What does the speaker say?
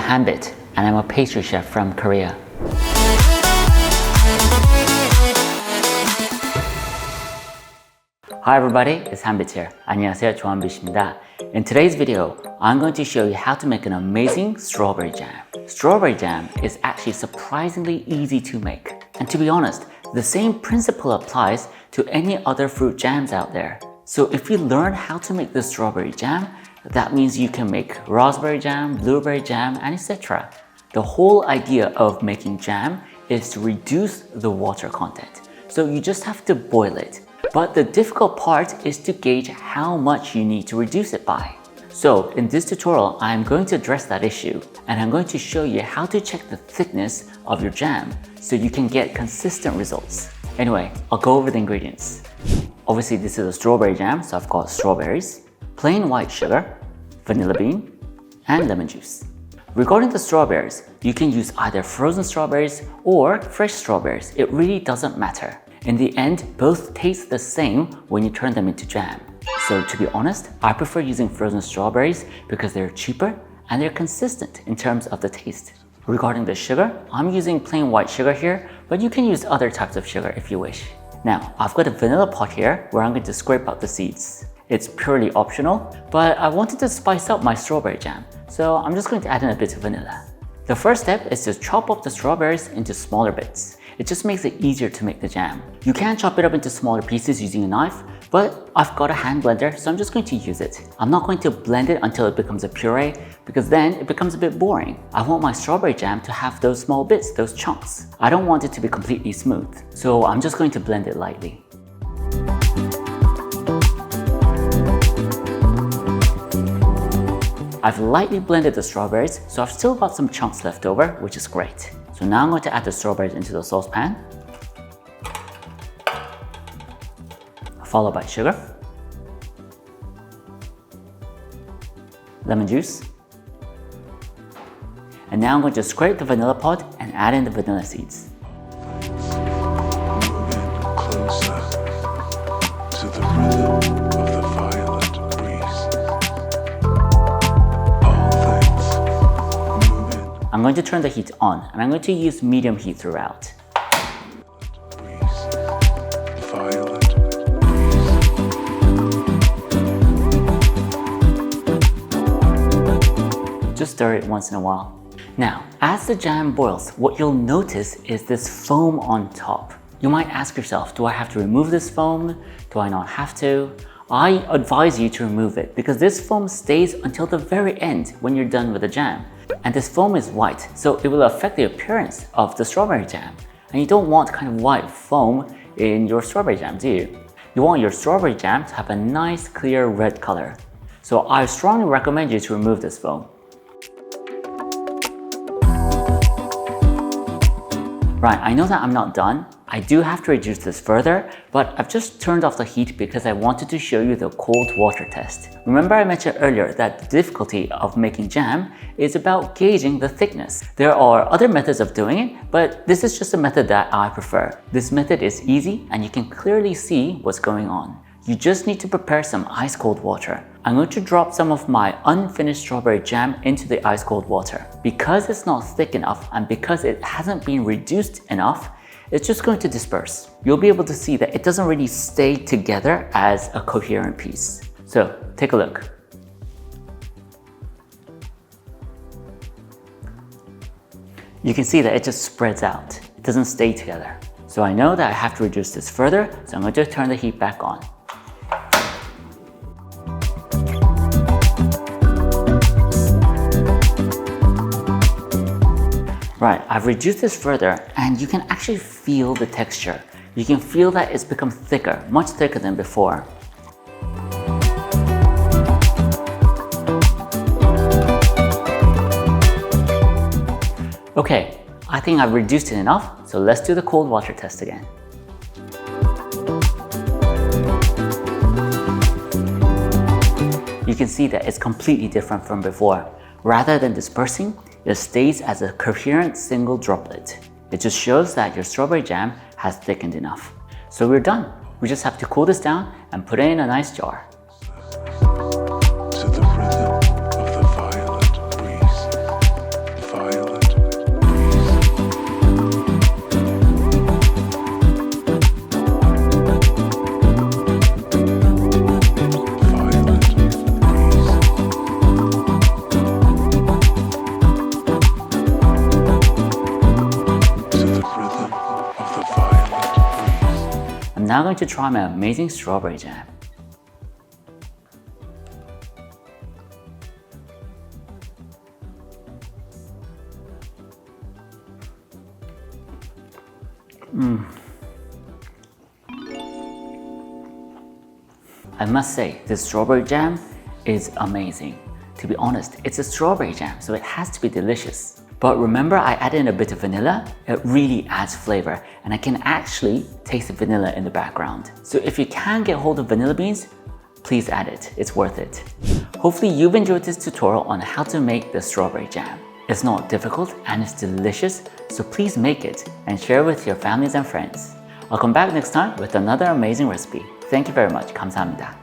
Hanbit, and I'm a pastry chef from Korea. Hi everybody, it's Hanbit here. 안녕하세요, 조한빛입니다. In today's video, I'm going to show you how to make an amazing strawberry jam. Strawberry jam is actually surprisingly easy to make. And to be honest, the same principle applies to any other fruit jams out there. So if you learn how to make the strawberry jam, that means you can make raspberry jam, blueberry jam, and etc. The whole idea of making jam is to reduce the water content. So you just have to boil it. But the difficult part is to gauge how much you need to reduce it by. So in this tutorial, I'm going to address that issue, and I'm going to show you how to check the thickness of your jam so you can get consistent results. Anyway, I'll go over the ingredients. Obviously, this is a strawberry jam, so I've got strawberries, plain white sugar, vanilla bean, and lemon juice. Regarding the strawberries, you can use either frozen strawberries or fresh strawberries. It really doesn't matter. In the end, both taste the same when you turn them into jam. So to be honest, I prefer using frozen strawberries because they're cheaper and they're consistent in terms of the taste. Regarding the sugar, I'm using plain white sugar here, but you can use other types of sugar if you wish. Now, I've got a vanilla pot here where I'm going to scrape out the seeds. It's purely optional, but I wanted to spice up my strawberry jam, so I'm just going to add in a bit of vanilla. The first step is to chop up the strawberries into smaller bits. It just makes it easier to make the jam. You can chop it up into smaller pieces using a knife, but I've got a hand blender, so I'm just going to use it. I'm not going to blend it until it becomes a puree, because then it becomes a bit boring. I want my strawberry jam to have those small bits, those chunks. I don't want it to be completely smooth, so I'm just going to blend it lightly. I've lightly blended the strawberries, so I've still got some chunks left over, which is great. So now I'm going to add the strawberries into the saucepan, followed by sugar, lemon juice, and now I'm going to scrape the vanilla pod and add in the vanilla seeds. I'm going to turn the heat on, and I'm going to use medium heat throughout. Just stir it once in a while. Now, as the jam boils, what you'll notice is this foam on top. You might ask yourself, do I have to remove this foam? Do I not have to? I advise you to remove it because this foam stays until the very end when you're done with the jam. And this foam is white, so it will affect the appearance of the strawberry jam. And you don't want kind of white foam in your strawberry jam, do you? You want your strawberry jam to have a nice clear red color. So I strongly recommend you to remove this foam. Right, I know that I'm not done. I do have to reduce this further, but I've just turned off the heat because I wanted to show you the cold water test. Remember I mentioned earlier that the difficulty of making jam is about gauging the thickness. There are other methods of doing it, but this is just a method that I prefer. This method is easy and you can clearly see what's going on. You just need to prepare some ice cold water. I'm going to drop some of my unfinished strawberry jam into the ice cold water. Because it's not thick enough and because it hasn't been reduced enough, it's just going to disperse. You'll be able to see that it doesn't really stay together as a coherent piece. So take a look. You can see that it just spreads out. It doesn't stay together. So I know that I have to reduce this further, so I'm going to turn the heat back on. Right, I've reduced this further and you can actually feel the texture. You can feel that it's become thicker, much thicker than before. Okay, I think I've reduced it enough, so let's do the cold water test again. You can see that it's completely different from before. Rather than dispersing, it stays as a coherent single droplet. It just shows that your strawberry jam has thickened enough. So we're done. We just have to cool this down and put it in a nice jar. I'm now going to try my amazing strawberry jam. I must say, this strawberry jam is amazing. To be honest, it's a strawberry jam, so it has to be delicious. But remember, I added in a bit of vanilla. It really adds flavor, and I can actually taste the vanilla in the background. So if you can get hold of vanilla beans, please add it. It's worth it. Hopefully you've enjoyed this tutorial on how to make the strawberry jam. It's not difficult and it's delicious, so please make it and share it with your families and friends. I'll come back next time with another amazing recipe. Thank you very much. 감사합니다.